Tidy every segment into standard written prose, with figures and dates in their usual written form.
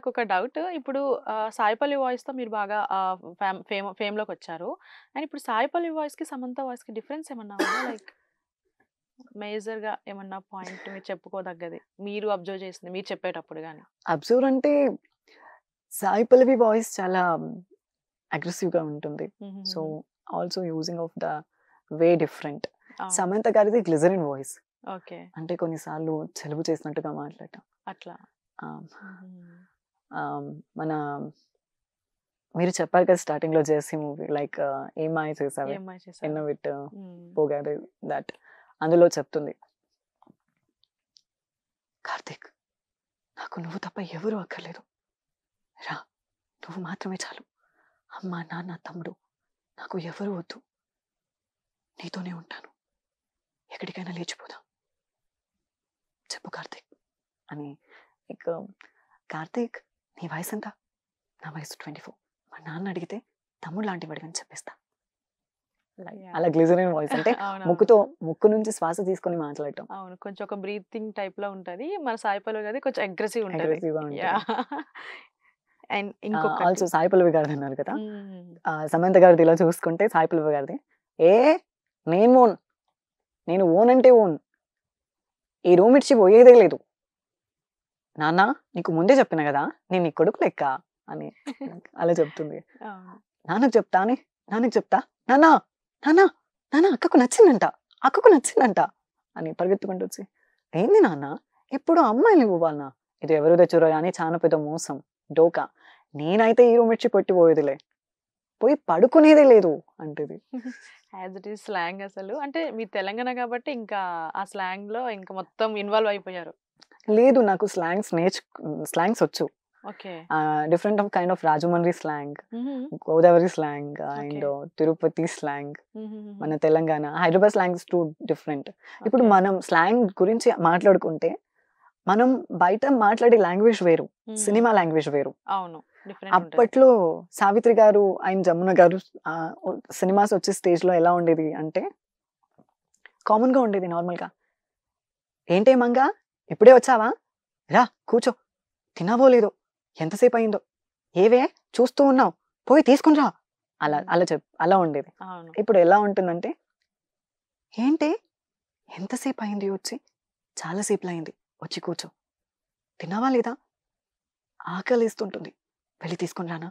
నాకొక డౌట్. ఇప్పుడు సాయి పల్లవి వాయిస్‌తో మీరు బాగా ఫేమ్‌లోకొచ్చారు. అండ్ ఇప్పుడు సాయి పల్లవి వాయిస్‌కి, సమంత వాయిస్‌కి డిఫరెన్స్ ఏమన్నా ఉందా? లైక్ మేజర్‌గా ఏమన్నా పాయింట్ మీరు చెప్పుకోదగ్గది. మీరు అబ్జర్వ్ చేసింది మీరు చెప్పేటప్పుడు గాని. అబ్జర్వ్ అంటే సాయి పల్లవి వాయిస్ చాలా అగ్రెసివ్‌గా ఉంటుంది. సో, హుహుహుహు. Also using of the way different. అవును. సమంత గారిది గ్లిజరిన్ వాయిస్. ఓకే. అంటే కొన్ని సార్లు జలుబు చేసినట్టుగా మాట్లాడటం. అట్లా. ఆహ్, హుహు. మన మీరు చెప్పారు కదా స్టార్టింగ్‌లో 'జెర్సీ' మూవీ లైక్ 'ఏం మాయ చేసావే ఏం మాయ చేసావే. ఎన్నవిట్టు హ్మ్. పోగాదే' దట్ అందులో చెప్తుంది. కార్తీక్ నాకు నువ్వు తప్ప ఎవరు అక్కర్లేదు. రా నువ్వు మాత్రమే చాలు. అమ్మ, నాన్న, తమ్ముడు నాకు ఎవరు వద్దు. నీతోనే ఉంటాను. ఎక్కడికైనా లేచిపోదాం. చెప్పు కార్తీక్ అని. ఇక కార్తీక్ నీ వయసెంత? నా వయసు 24. మా నాన్న అడిగితే తమ్ముడు లాంటి వాడివని చెప్పేస్తా. యాహ్! అలా గ్లిజరిన్ వాయిస్ అంటే అవునవును. ముక్కు నుంచి శ్వాస తీసుకొని మాట్లాడటం. అవును. కొంచెం ఒక బ్రీతింగ్ టైప్‌లో ఉంటది. మన సాయి పల్లవి గారిది కొంచెం అగ్రెసివ్ ఉంటది. అగ్రెసివ్‌గా ఉంటది. యాహ్! అండ్ ఇంకొకటి ఆల్సో సాయి పల్లవి గారిదన్నారు కదా! హ్మ్. సమంత గారిది ఇలా చూసుకుంటే సాయి పల్లవి గారిది. ఏ నేను ఓన్. నేను ఓన్ అంటే ఓన్. ఈ రూమ్ ఇడిచి పోయేదే లేదు. నాన్న నీకు ముందే చెప్పిన గదా! నేను నీ కొడుకు లెక్క అని అలా చెప్తుంది. అవును. నాన్నకి చెప్తానే, నాన్నకి చెప్తా. నాన్న, నాన్న, నాన్న అక్కకు నచ్చిందంట. అక్కకు నచ్చిందంట అని పరిగెత్తుకుంటూ వచ్చి, ఏంది నాన్న ఎప్పుడు అమ్మాయిల్ని పోవాలనా? ఇది ఎవరు తెచ్చురో గానీ చాలా పెద్ద మోసం. డోకా. నేనైతే ఈ రూమ్ ఇడిచి పెట్టిపోయేదిలే. పోయి పడుకునేదే లేదు అంటది. యాజ్ ఇట్ ఈజ్ స్లాంగ్ అసలు. అంటే మీరు తెలంగాణ కాబట్టి ఇంకా ఆ స్లాంగ్‌లో ఇంక మొత్తం ఇన్వాల్వ్ అయిపోయారు. లేదు నాకు స్లాంగ్స్ వచ్చు. Okay. Different of kind of Rajahmundry slang, హుహు. Godavari slang okay. And Tirupati slang. హుహుహుహు. మన Telangana, Hyderabad slangs too different. ఇప్పుడు ఓకే. మనం స్లాంగ్ గురించి మాట్లాడుకుంటే, మనం బయట మాట్లాడే లాంగ్వేజ్ వేరు. హ్మ్. సినిమా లాంగ్వేజ్ వేరు. అవును. డిఫరెంట్ ఉంటది. అప్పట్లో సావిత్రి గారు అండ్ జమున గారు సినిమాస్ వచ్చే స్టేజ్‌లో ఎలా ఉండేది అంటే, కామన్‌గా ఉండేది నార్మల్‌గా. "ఏంటే మంగ ఇప్పుడే వచ్చావా? రా కూర్చో. తిన్నావో లేదో? ఎంతసేపు అయిందో? ఏవే చూస్తూ ఉన్నావు? పోయి తీసుకొని రా." అలా హ్మ్. అలా అలా ఉండేది. అవును. ఇప్పుడు ఎలా ఉంటుందంటే, "ఏంటే ఎంతసేపు అయింది వచ్చి? చాలా సేపులయింది. వచ్చి కూర్చో. తిన్నావా లేదా? ఆకలేస్తుంటుంది. వెళ్లి తీసుకొని రానా?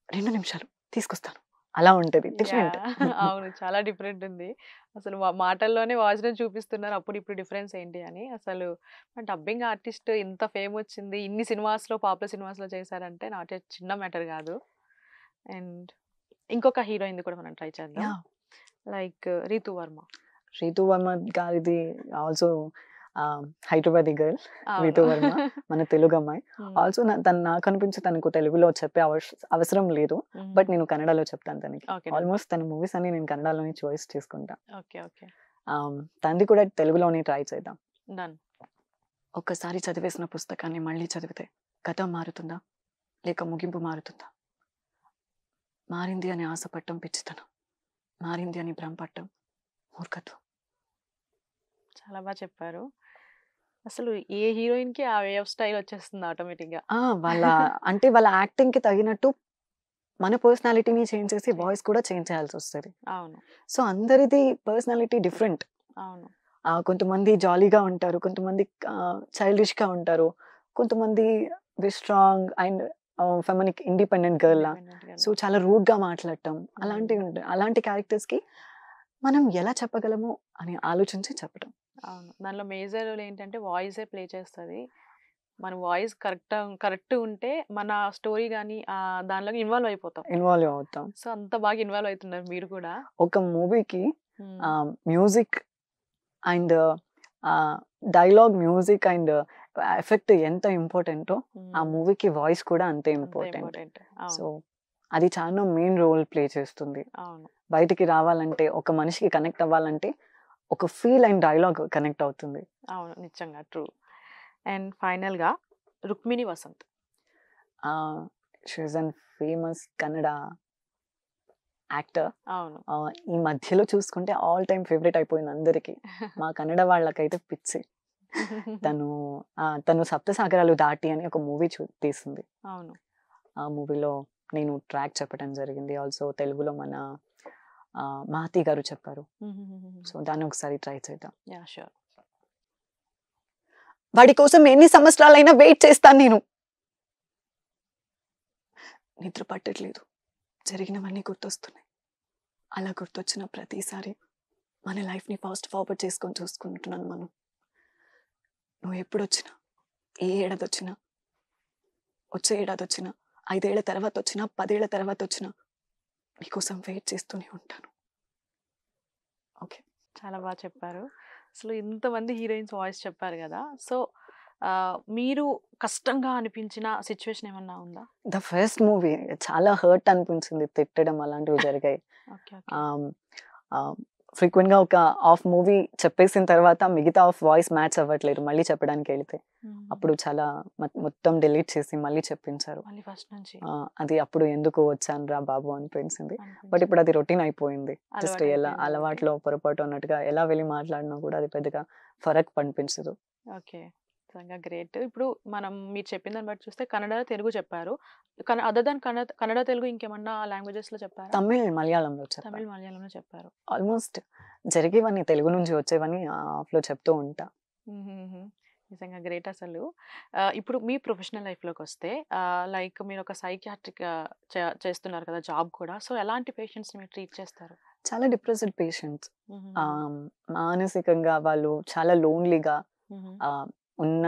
2 నిమిషాలు తీసుకొస్తాను." అలా ఉంటది. డిఫరెంట్. యాహ్! అవును. చాలా డిఫరెంట్ ఉంది. అసలు మాటల్లోనే వాయిస్‌లో చూపిస్తున్నారు. అప్పుడు ఇప్పుడు డిఫరెన్స్ ఏంటి అని. అసలు డబ్బింగ్ ఆర్టిస్ట్ ఇంత ఫేమ్ వచ్చింది. ఇన్ని సినిమాస్‌లో పాపులర్ సినిమాస్‌లో చేశారంటే నాట్ ఎ చిన్న మ్యాటర్ కాదు. అండ్ ఇంకొక హీరోయిన్‌ది కూడా మనం ట్రై చేద్దాం. యాహ్! లైక్ 'రితు వర్మ.' 'రీతూ వర్మ' గారిది ఆల్సో హైదరాబాదీ గర్ల్ అవును. 'రీతూ వర్మ' మన తెలుగు అమ్మాయి. హ్మ్. ఆల్సో నాకనిపించి తనకు తెలుగులో చెప్పే అవసరం లేదు. హుహు. బట్ నేను కన్నడలో చెప్తాను తనకి. ఓకే. డన్. ఆల్మోస్ట్ తన మూవీస్ అన్ని నేను కన్నడలోనే చాయిస్ చేసుకుంటా. ఓకే. ఓకే. తనది కూడా తెలుగులోనే ట్రై చేద్దాం. డన్. ఒక్కసారి చదివేసిన పుస్తకాన్ని మళ్ళీ చదివితే కథ మారుతుందా? లేక ముగింపు మారుతుందా? మారింది అని ఆశపడటం పిచ్చితనం. మారింది అని భ్రమపడటం మూర్ఖత్వం. చాలా చెప్పారు. అసలు ఏ హీరోయిన్‌కి ఆ వే ఆఫ్ స్టైల్ వచ్చేస్తుంది ఆటోమేటిక్‌గా. వాళ్ళ అంటే వాళ్ళ యాక్టింగ్‌కి తగినట్టు మన పర్సనాలిటీని చేంజ్ చేసి చే వాయిస్ కూడా చేంజ్ చేయాల్సొస్తది. అవును. సో, అందరిది పర్సనాలిటీ డిఫరెంట్. అవును. కొంతమంది జాలీగా ఉంటారు. కొంతమంది చైల్డిష్‌గా ఉంటారు. కొంతమంది స్ట్రాంగ్ అండ్ ఫెమినిక్ ఇండిపెండెంట్ గర్ల్‌లా. ఇండిపెండెంట్‌గా సో, చాలా రూడ్‌గా మాట్లాడటం హ్మ్. అలాంటివి ఉంటాయి. అలాంటి క్యారెక్టర్స్‌కి మనం ఎలా చెప్పగలము అని ఆలోచించి చెప్పడం. అవును. దానిలో మేజర్ రోల్ ఏంటంటే వాయిసే ప్లే చేస్తది. మన వాయిస్ కరెక్ట్ ఉంటే మన స్టోరీ గాని దానిలోకి ఇన్వాల్వ్ అయిపోతాం. ఇన్వాల్వ్ అవుతాం. సో, అంత బాగా ఇన్వాల్వ్ అయితున్నారు మీరు కూడా. ఒక మూవీకి హ్మ్. Music and dialogue, music and effect ఎంత ఇంపార్టెంటో, ఆ హ్మ్. మూవీకి వాయిస్ కూడా అంతే అంతే ఇంపార్టెంట్. ఇంపార్టెంట్. సో, అవును. అది చాలా మెయిన్ రోల్ ప్లే చేస్తుంది. అవును. బయటికి రావాలంటే, ఒక మనిషికి కనెక్ట్ అవ్వాలంటే, ఒక ఫీల్ అండ్ డైలాగ్ కనెక్ట్ అవుతుంది. అవును. నిజంగా ట్రూ. అండ్ ఫైనల్‌గా 'Rukmini Vasanth.' She is an famous Kannada actor. అవును. ఈ మధ్యలో చూసుకుంటే ఆల్ టైమ్ ఫేవరెట్ అయిపోయింది అందరికి. మా కన్నడ వాళ్ళకైతే పిచ్చి. తను సప్తసాగరాలు దాటి అని ఒక మూవీ తీసింది. అవును. ఆ మూవీలో నేను ట్రాక్ చెప్పడం జరిగింది. ఆల్సో తెలుగులో మన మహతి గారు చెప్పారు. సో దాన్ని ఒకసారి ట్రై చేద్దాం. Yeah sure. వాడి కోసం ఎన్ని సంవత్సరాలైనా వెయిట్ చేస్తాను నేను. నిద్ర పట్టట్లేదు, జరిగినవన్నీ గుర్తొస్తున్నాయి. అలా గుర్తొచ్చిన ప్రతిసారి మన లైఫ్ని ఫాస్ట్ ఫార్వర్డ్ చేసుకొని చూసుకుంటున్నాను. నువ్వు ఎప్పుడొచ్చినా, ఏ ఏడాది వచ్చినా, వచ్చే ఏడాది వచ్చినా, 5 ఏళ్ల తర్వాత వచ్చినా, 10 ఏళ్ల తర్వాత వచ్చినా నీకోసం వెయిట్ చేస్తూనే ఉంటాను. ఓకే. చాలా బాగా చెప్పారు. అసలు ఇంతమంది హీరోయిన్స్ వాయిస్ చెప్పారు కదా, సో మీరు కష్టంగా అనిపించిన సిచ్యువేషన్ ఏమన్నా ఉందా? ద ఫస్ట్ మూవీ చాలా హర్ట్ అనిపించింది, తిట్టడం అలాంటివి జరిగాయి. ఓకే. ఫ్రీక్వెంట్ గా ఒక హాఫ్ మూవీ చెప్పేసిన తర్వాత మిగతా హాఫ్ వాయిస్ మ్యాచ్ అవ్వట్లేదు మళ్ళీ చెప్పడానికి వెళితే. అప్పుడు చాలా మొత్తం డిలీట్ చేసి మళ్ళీ చెప్పించారు. మళ్ళీ ఫస్ట్ నుంచి అది అప్పుడు ఎందుకు వచ్చాను రా బాబు అనిపించింది. బట్ ఇప్పుడు అది రొటీన్ అయిపోయింది. జస్ట్ ఎలా అలవాట్లో పొరపాటు అన్నట్టుగా ఎలా వెళ్ళి మాట్లాడినా కూడా అది పెద్దగా ఫరక్ అనిపించదు. ఓకే, నిజంగా గ్రేట్. ఇప్పుడు మీరు చెప్పిన దాన్ని బట్టి చూస్తే కన్నడ, తెలుగు చెప్పారు. అదర్ దాన్ కన్నడ, తెలుగు ఇంకేమన్నా లాంగ్వేజెస్ లో చెప్పారు? తమిళ్, మలయాళంలో చెప్పారు. తమిళ్, మలయాళంలో చెప్పారు. ఆల్మోస్ట్ జరిగేవన్నీ తెలుగు నుంచి వచ్చేవన్నీ ఆఫ్లో చెప్తూ ఉంటా. నిజంగా గ్రేట్ అసలు. ఇప్పుడు మీ ప్రొఫెషనల్ లైఫ్లోకి వస్తే లైక్ మీరు ఒక సైకియాట్రిక్ చేస్తున్నారు కదా జాబ్ కూడా, సో ఎలాంటి పేషెంట్స్ మీరు ట్రీట్ చేస్తారు? చాలా డిప్రెస్డ్ పేషెంట్స్, మానసికంగా వాళ్ళు చాలా లోన్లీగా ఉన్న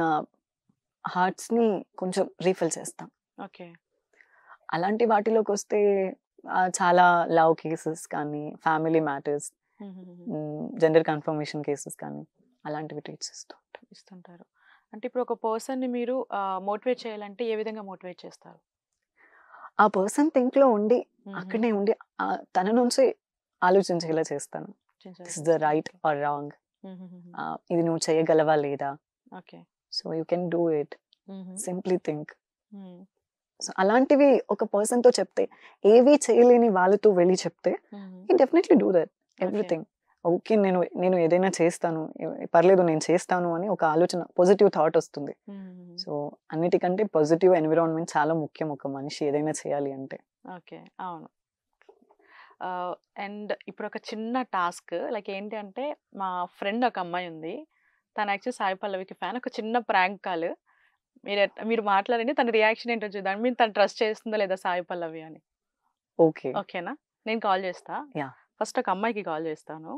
హార్ట్స్ని కొంచెం రీఫిల్ చేస్తాం. ఓకే. అలాంటి వాటిలోకి వస్తే చాలా లవ్ కేసెస్ కానీ, family matters, gender confirmation cases కానీ అలాంటివి ట్రీట్ ఇస్తుంటారు. అంటే ఇప్పుడు ఒక పర్సన్ని మీరు మోటివేట్ చేయాలంటే ఏ విధంగా మోటివేట్ చేస్తారు? ఆ పర్సన్ థింక్లో ఉండి అక్కడనే ఉండి తన నుంచి ఆలోచించేలా చేస్తాను. This is the right are wrong, ఇది నువ్వు చేయగలవా లేదా, so you can do it, simply think. So అలాంటివి ఒక పర్సన్తో చెప్తే, ఏవి చేయలేని వాళ్ళతో వెళ్ళి చెప్తే you definitely do that everything. Okay, నేను ఏదైనా చేస్తాను, పర్లేదు నేను చేస్తాను అని ఒక ఆలోచన, పాజిటివ్ థాట్ వస్తుంది. సో అన్నిటికంటే పాజిటివ్ ఎన్విరాన్మెంట్ చాలా ముఖ్యం ఒక మనిషి ఏదైనా చేయాలి అంటే. ఓకే, అవును. అండ్ ఇప్పుడు ఒక చిన్న టాస్క్, లైక్ ఏంటి అంటే, మా ఫ్రెండ్ ఒక అమ్మాయి ఉంది, తను యాక్చువల్ సాయి పల్లవికి ఫ్యాన్. ఒక చిన్న ప్రాంక్ కాల్, మీరు మాట్లాడండి, తన రియాక్షన్ ఏంటో చూద్దాం. మీరు తను ట్రస్ట్ చేస్తుందా లేదా సాయి పల్లవి అని. ఓకే, ఓకేనా? నేను కాల్ చేస్తా. ఫస్ట్ ఒక అమ్మాయికి కాల్ చేస్తాను.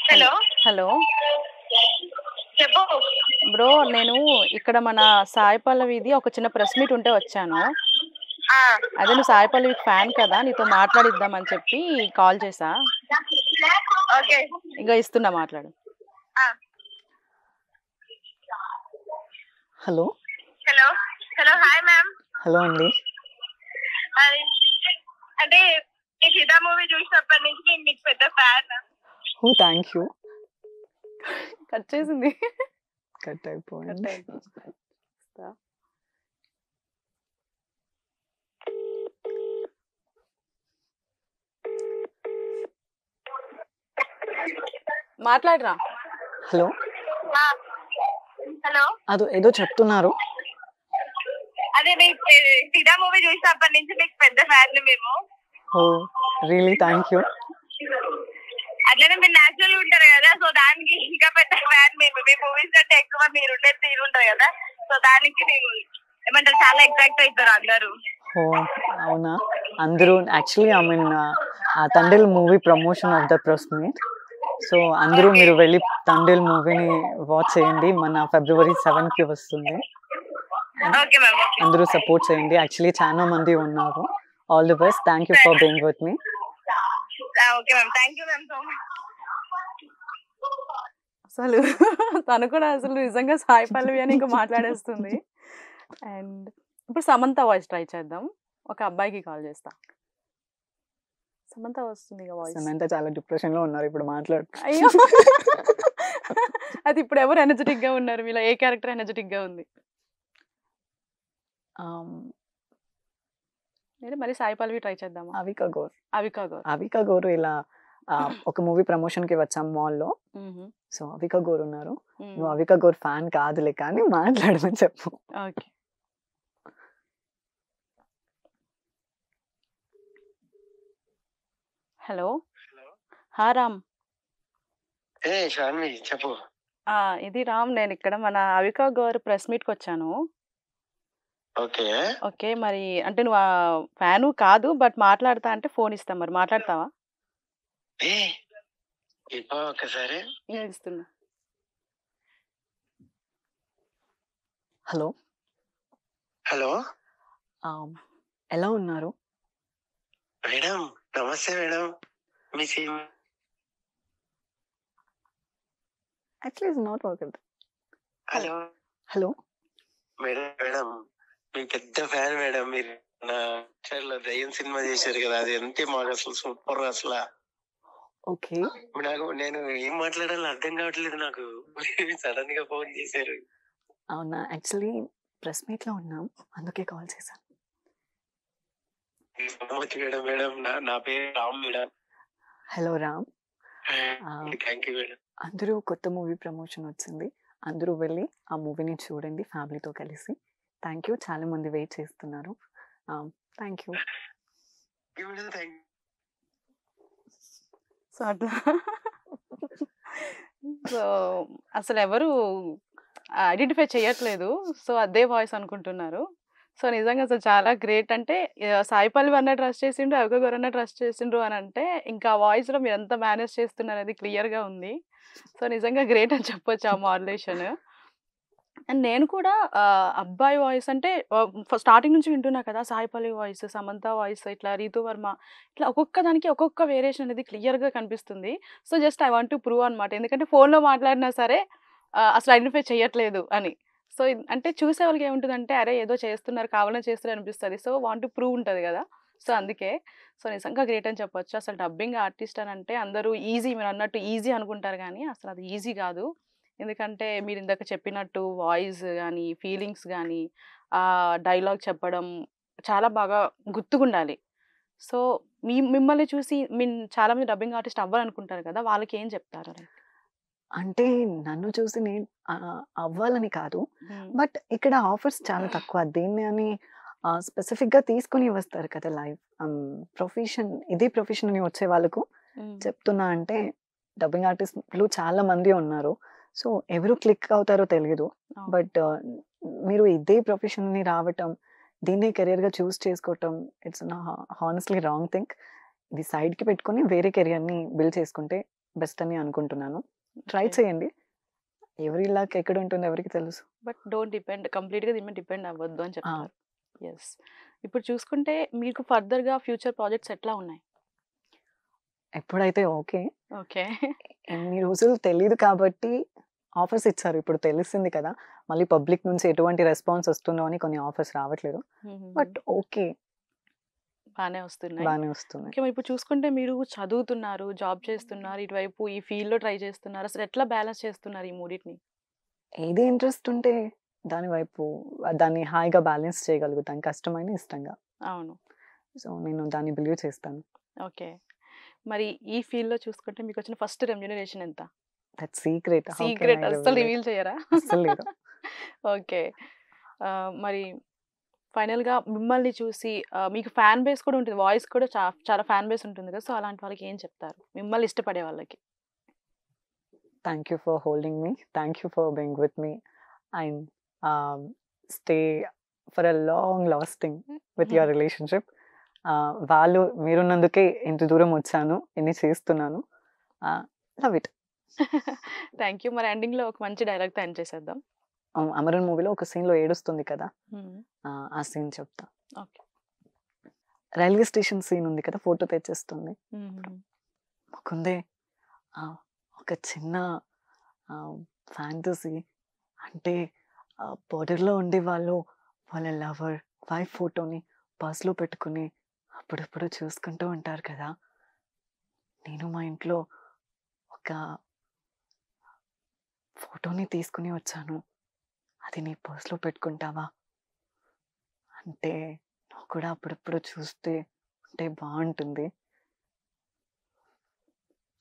హలో హలో చెప్పు బ్రో, నేను ఇక్కడ మన సాయి పల్లవిది ఒక చిన్న ప్రెస్ మీట్ ఉంటే వచ్చాను. అదే నువ్వు సాయి పల్లవికి ఫ్యాన్ కదా, నీతో మాట్లాడిద్దామని చెప్పి కాల్ చేసా. ఓకే, ఇంకా ఇస్తున్నా, మాట్లాడు. Hello hello hello hi ma'am. Hello అండి. అంటే ఈ సీతా మూవీ చూసినప్పటి నుంచి నేను మీకు పెద్ద fan. Oh thank you. Cut చేసింది, కట్ అయిపోయింది. మాట్లాడరా. హలో హలో, ఏదో చెప్తున్నారు. అదే మీకు సీతా మూవీ చూసినప్పటి నుంచి మీకు పెద్ద ఫ్యాన్ మేము. Oh really thank you. అట్లనే మీరు న్యాచురల్ ఉంటారు కదా, సో దానికి ఇంకా పెద్ద ఫ్యాన్ మేము. మీ మూవీస్ కంటే ఎక్కువ మీరు ఉండే తీరు ఉంటారు కదా, సో దానికి మేము ఏమంటారు చాలా అట్రాక్ట్ అవుతారు అందరూ. ఓ అవునా? అందరూ actually I mean Thandel movie promotion of the press meet. So అందరూ మీరు వెళ్ళి తండేల్ మూవీని వాచ్ చేయండి, మన February 7th వస్తుంది. అందరూ సపోర్ట్ చేయండి. యాక్చువల్లీ చాలా మంది ఉన్నారు. All the best. Thank you for being with me. Okay ma'am, thank you ma'am so much. అసలు తను కూడా అసలు నిజంగా సాయి పల్లవి అని ఇంకా మాట్లాడేస్తుంది. అండ్ ఇప్పుడు సమంత వాయిస్ ట్రై చేద్దాం. ఒక అబ్బాయికి కాల్ చేస్తా. సమంత వస్తుంది వాయిస్. సమంత చాలా డిప్రెషన్ లో ఉన్నారు ఇప్పుడు మాట్లాడు. అయ్యో, అది ఇప్పుడు ఎవరు ఎనర్జెటిక్ గా ఉన్నారు? మీలో ఏ క్యారెక్టర్ ఎనర్జెటిక్ గా ఉంది? మరి సాయి పల్లవి ట్రై చేద్దామా? అవికా గౌర్. అవికా గౌర్. అవికా గౌర్ ఇలా ఒక మూవీ ప్రమోషన్‌కి వచ్చాం మాల్‌లో. హుహు. సో, అవికా గౌర్ ఉన్నారు. హ్మ్. నువ్వు అవికా గౌర్ ఫ్యాన్ కాదులే కానీ మాట్లాడమని చెప్పు. ఓకే. హలో. రామ్. షాన్వి చెప్పు. ఇది రామ్, నేను ఇక్కడ మన అవికా గౌర్ ప్రెస్ మీట్‌కి వచ్చాను. ఓకే. ఓకే. మరి అంటే నువ్వు ఫ్యాను కాదు. బట్ మాట్లాడతా అంటే ఫోన్ ఇస్తా, మరి మాట్లాడతావా? ఒక్కసారి ఇస్తున్నా. హలో. హలో ఎలా ఉన్నారు మేడం? నమస్తే మేడం. మీ SIM actually it's not working. Hello hello madam మీ పెద్ద ఫ్యాన్ మేడం. మీరు నా లో దయ్యం సినిమా చేశారు కదా, అది ఎంత మాకు అసలు సూపర్. అసలు ఓకే. నేను ఏం మాట్లాడాలో అర్థం కావట్లేదు నాకు. సడన్ గా ఫోన్ చేశారు. అవునా? యాక్చువల్లీ ప్రెస్ మీట్లో ఉన్నాం, అందుకే కాల్ చేశాను. మేడం మేడం నా పేరు Ram madam. Hello Ram. Thank you madam. అందరూ కొత్త మూవీ ప్రమోషన్ వచ్చింది, అందరూ వెళ్ళి ఆ మూవీని చూడండి ఫ్యామిలీతో కలిసి. థ్యాంక్ యూ, చాలా మంది వెయిట్ చేస్తున్నారు. Thank you. సో అట్లా సో అసలు ఎవరు ఐడెంటిఫై చేయట్లేదు. సో అదే వాయిస్ అనుకుంటున్నారు. సో నిజంగా అసలు చాలా గ్రేట్. అంటే సాయి పల్లవి అన్న ట్రస్ట్ చేసిండ్రు, అవికా గౌర్ అన్న ట్రస్ట్ చేసిండ్రు అని అంటే ఇంకా ఆ వాయిస్లో మీరు ఎంత మేనేజ్ చేస్తున్నారు అనేది క్లియర్గా ఉంది. సో నిజంగా గ్రేట్ అని చెప్పొచ్చు ఆ మాడ్యులేషన్. అండ్ నేను కూడా అబ్బాయి వాయిస్ అంటే స్టార్టింగ్ నుంచి వింటున్నా కదా, సాయి పల్లవి వాయిస్, సమంత వాయిస్, ఇట్లా రీతు వర్మ, ఇట్లా ఒక్కొక్క దానికి ఒక్కొక్క వేరియేషన్ అనేది క్లియర్గా కనిపిస్తుంది. So just I want to prove అనమాట. ఎందుకంటే ఫోన్లో మాట్లాడినా సరే అసలు ఐడెంటిఫై చేయట్లేదు అని. సో అంటే చూసే వాళ్ళకి ఏముంటుందంటే అరే ఏదో చేస్తున్నారు, కావాలని చేస్తున్నారు అనిపిస్తుంది. సో వాంట్ టు ప్రూవ్ ఉంటుంది కదా. సో అందుకే సో నిజంగా గ్రేట్ అని చెప్పొచ్చు. అసలు డబ్బింగ్ ఆర్టిస్ట్ అని అంటే అందరూ ఈజీ, మీరు అన్నట్టు ఈజీ అనుకుంటారు కానీ అసలు అది ఈజీ కాదు. ఎందుకంటే మీరు ఇందాక చెప్పినట్టు వాయిస్ కానీ, ఫీలింగ్స్ కానీ, డైలాగ్ చెప్పడం చాలా బాగా గుర్తుకుండాలి. సో మిమ్మల్ని చూసి చాలామంది డబ్బింగ్ ఆర్టిస్ట్ అవ్వాలనుకుంటారు కదా, వాళ్ళకి ఏం చెప్తారు? అంటే నన్ను చూసి నేను అవ్వాలని కాదు, బట్ ఇక్కడ ఆఫర్స్ చాలా తక్కువ. దీన్ని అని స్పెసిఫిక్గా తీసుకుని వస్తారు కదా లైఫ్ ప్రొఫెషన్, ఇదే ప్రొఫెషన్ అని వచ్చే వాళ్ళకు చెప్తున్నా. అంటే డబ్బింగ్ ఆర్టిస్టులు చాలా మంది ఉన్నారు. సో ఎవరు క్లిక్ అవుతారో తెలియదు, బట్ మీరు ఇదే ప్రొఫెషన్ని రావటం, దీన్నే కెరియర్గా చూస్ చేసుకోవటం, ఇట్స్ నా హానెస్ట్లీ రాంగ్ థింగ్. ఇది సైడ్కి పెట్టుకుని వేరే కెరియర్ని బిల్డ్ చేసుకుంటే బెస్ట్ అని అనుకుంటున్నాను. ట్రై చేయండి. ఎవరి లాక్ ఎక్కడ ఉంటుందో ఎవరికి తెలుసు. బట్ డోంట్ డిపెండ్, కంప్లీట్గా దీని మీద డిపెండ్ అవ్వద్దు అని చెప్తారు. ఎస్. ఇప్పుడు చూసుకుంటే మీకు ఫర్దర్గా ఫ్యూచర్ ప్రాజెక్ట్స్ ఎట్లా ఉన్నాయి? ఎప్పుడైతే ఓకే. ఓకే. ఎన్ని రోజులు తెలియదు కాబట్టి ఆఫర్స్ ఇచ్చారు, ఇప్పుడు తెలిసింది కదా. మళ్ళీ పబ్లిక్ నుంచి ఎటువంటి రెస్పాన్స్ వస్తుందో అని కొన్ని ఆఫర్స్ రావట్లేదు, బట్ ఓకే, బాగానే వస్తున్నాయి. బాగానే వస్తున్నాయి. ఓకే. మరి ఇప్పుడు చూసుకుంటే మీరు చదువుతున్నారు, జాబ్ చేస్తున్నారు, ఇటువైపు ఈ ఫీల్డ్లో ట్రై చేస్తున్నారు. అసలు ఎట్లా బ్యాలెన్స్ చేస్తున్నారు ఈ మూడింటిని? ఏది ఇంట్రెస్ట్ ఉంటే దాని వైపు దాన్ని హాయిగా బ్యాలెన్స్ చేయగలుగుతాను, కష్టమైన ఇష్టంగా. అవును. సో నేను దాన్ని బిలీవ్ చేస్తాను. ఓకే. మరి ఈ ఫీల్డ్లో చూసుకుంటే మీకు వచ్చిన ఫస్ట్ రెమ్యూనరేషన్ ఎంత? That secret. సీక్రెట్ అస్సలు రివీల్ చేయరా? అస్సలు లేదు. ఓకే. మరి ఫైనల్గా మిమ్మల్ని చూసి మీకు ఫ్యాన్ బేస్ కూడా ఉంటుంది, వాయిస్ కూడా చాలా ఫ్యాన్ బేస్ ఉంటుంది కదా. సో అలాంటి వాళ్ళకి ఏం చెప్తారు, మిమ్మల్ని ఇష్టపడే వాళ్ళకి? Thank you for holding me, thank you for being with me and stay for a long lasting with your relationship. వాళ్ళు మీరున్నందుకే ఇంత దూరం వచ్చాను, ఇన్ని చేస్తున్నాను. Love it. Thank you. మరి ఎండింగ్లో ఒక మంచి డైలాగ్తో ఎండ్ చేసేద్దాం. అమరన్ మూవీలో ఒక సీన్లో ఏడుస్తుంది కదా, ఆ సీన్ చెప్తా. ఓకే. రైల్వే స్టేషన్ సీన్ ఉంది కదా, ఫోటో తెచ్చేస్తుంది. మాకుందే ఒక చిన్న ఫ్యాంటసీ, అంటే బోర్డర్లో ఉండే వాళ్ళు వాళ్ళ లవర్ వైఫ్ ఫోటోని పర్స్లో పెట్టుకుని అప్పుడప్పుడు చూసుకుంటూ ఉంటారు కదా. నేను మా ఇంట్లో ఒక ఫోటోని తీసుకుని వచ్చాను, అది నీ పర్స్లో పెట్టుకుంటావా అంటే కూడా అప్పుడప్పుడు చూస్తే ఉంటే బాగుంటుంది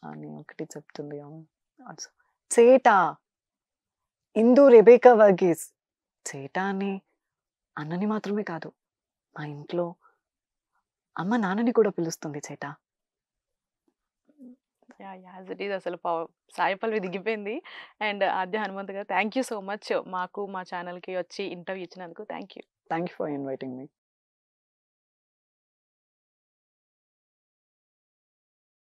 అని ఒకటి చెప్తుంది. Also, చేట ఇందు రెబేకా వర్గీస్. చేట అని అన్నని మాత్రమే కాదు, మా ఇంట్లో అమ్మ నాన్నని కూడా పిలుస్తుంది చేట. యాజ్ ఇట్ ఈజ్ అసలు సాయి పల్లవి దిగిపోయింది. అండ్ ఆద్య హనుమంత్ గారు థ్యాంక్ యూ సో మచ్ మాకు మా ఛానల్కి వచ్చి ఇంటర్వ్యూ ఇచ్చినందుకు thank you. Thank you for inviting me.